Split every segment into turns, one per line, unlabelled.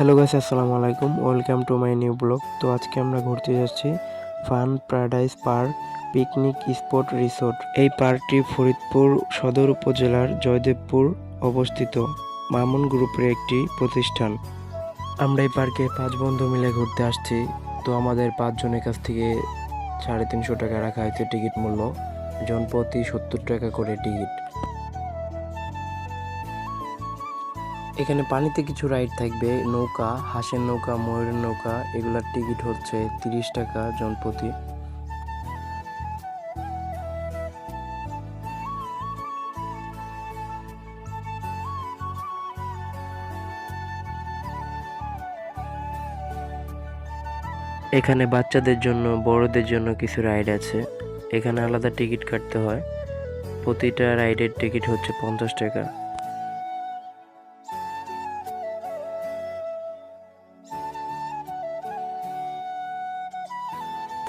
Hello guys, আসসালামু আলাইকুম। Welcome to my new blog. তো আজকে আমরা ঘুরতে যাচ্ছি fun paradise park picnic spot resort. এই পার্কটি ফরিদপুর সদর উপজেলার জয়দেবপুর অবস্থিত মামুন গ্রুপের একটি প্রতিষ্ঠান। আমরা এই পার্কে 5 বন্ধু মিলে ঘুরতে আসছি। তো আমাদের 5 জনের কাছ থেকে 350 টাকা রাখা হয়েছে টিকিট মূল্য, জনপ্রতি 70 টাকা করে টিকিট। এখানে পানিতে কিছু রাইড থাকবে, নৌকা, হাঁসের নৌকা, ময়ূরের নৌকা, এগুলার টিকিট হচ্ছে 30 টাকা জনপ্রতি। এখানে বাচ্চাদের জন্য, বড়দের জন্য কিছু রাইড আছে। এখানে আলাদা টিকিট কাটতে হয়। প্রতিটা রাইডের টিকিট হচ্ছে 50 টাকা।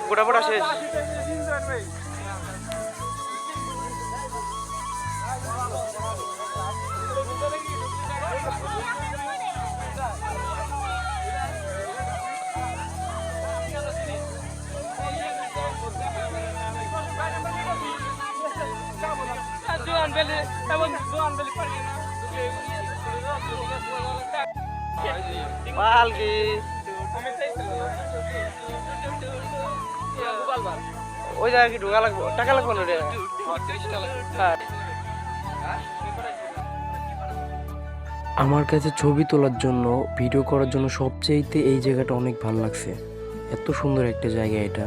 গোটাপোটা শেষ। ওই জায়গায় কি ঢোকা লাগবে? টাকা লাগবে না রে? হ্যাঁ। আমার কাছে ছবি তোলার জন্য, ভিডিও করার জন্য সবচেয়েতে এই জায়গাটা অনেক ভালো লাগছে। এত সুন্দর একটা জায়গা এটা।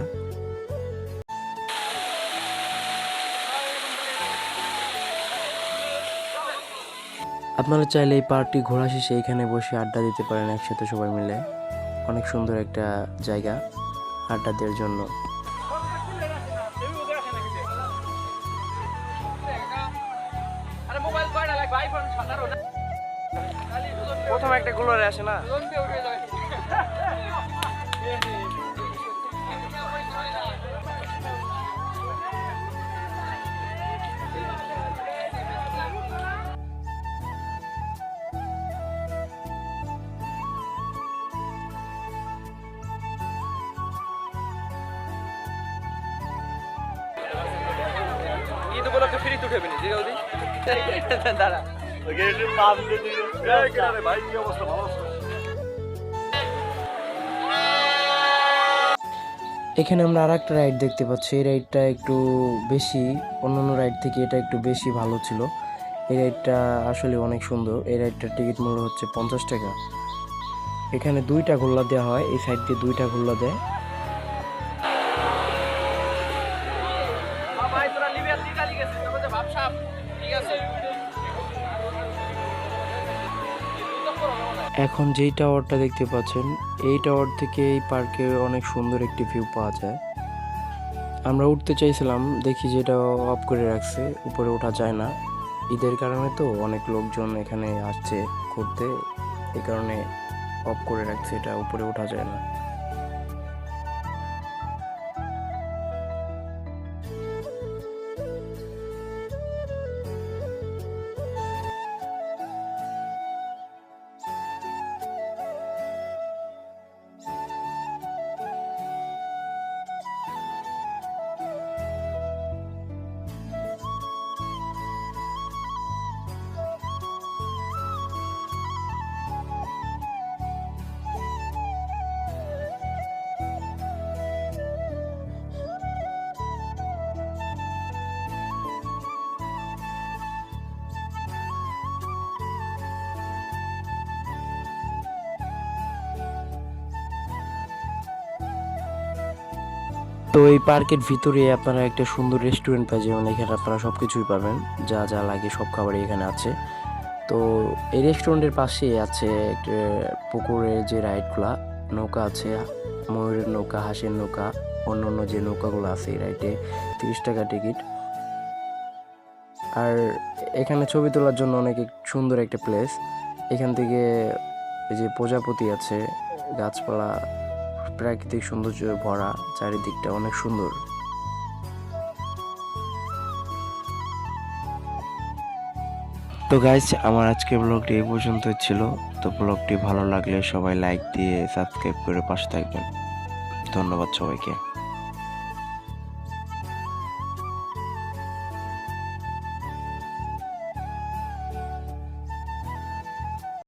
আপনারা চাইলে এই পার্কটি ঘোরা শেষে এখানে বসে আড্ডা দিতে পারেন একসাথে সবাই মিলে। অনেক সুন্দর একটা জায়গা আড্ডা দেওয়ার জন্য। প্রথম একটা গোলারে আসে না। ঈদ উপলক্ষে ফ্রি উঠে বেনি জিগাউদি দাঁড়া এখানে আমরা আর একটা রাইড দেখতে পাচ্ছি। এই রাইডটা একটু বেশি, অন্যান্য রাইড থেকে এটা একটু বেশি ভালো ছিল। এই রাইডটা আসলে অনেক সুন্দর। এই রাইডটার টিকিট মূল্য হচ্ছে 50 টাকা। এখানে 2টা গোল্লা দেওয়া হয়, এই সাইড দিয়ে 2টা গোল্লা দেয়। এখন যেই টাওয়ারটা দেখতে পাচ্ছেন, এই টাওয়ার থেকে এই পার্কের অনেক সুন্দর একটি ভিউ পাওয়া যায়। আমরা উঠতে চাইছিলাম, দেখি যেটা অফ করে রাখছে, উপরে ওঠা যায় না। ঈদের কারণে তো অনেক লোকজন এখানে আসছে ঘুরতে, এই কারণে অফ করে রাখছে, এটা উপরে ওঠা যায় না। তো এই পার্কের ভিতরে আপনারা একটা সুন্দর রেস্টুরেন্ট পাই যাবেন। এখানে আপনারা সব কিছুই পাবেন, যা যা লাগে সব খাবারই এখানে আছে। তো এই রেস্টুরেন্টের পাশে আছে একটা পুকুরে যে রাইডগুলা, নৌকা আছে, ময়ূরের নৌকা, হাঁসের নৌকা, অন্য যে নৌকাগুলো আছে, এই রাইডে 30 টাকা টিকিট। আর এখানে ছবি তোলার জন্য অনেক সুন্দর একটা প্লেস। এখান থেকে এই যে প্রজাপতি আছে, গাছপালা, প্রাকৃতিক সৌন্দর্য ভরা, চারিদিকটা অনেক সুন্দর। তো গাইস, আমার আজকের ব্লগটি এই পর্যন্তই ছিল। তো ব্লগটি ভালো লাগলে সবাই লাইক দিয়ে সাবস্ক্রাইব করে পাশে থাকবেন। ধন্যবাদ সবাইকে।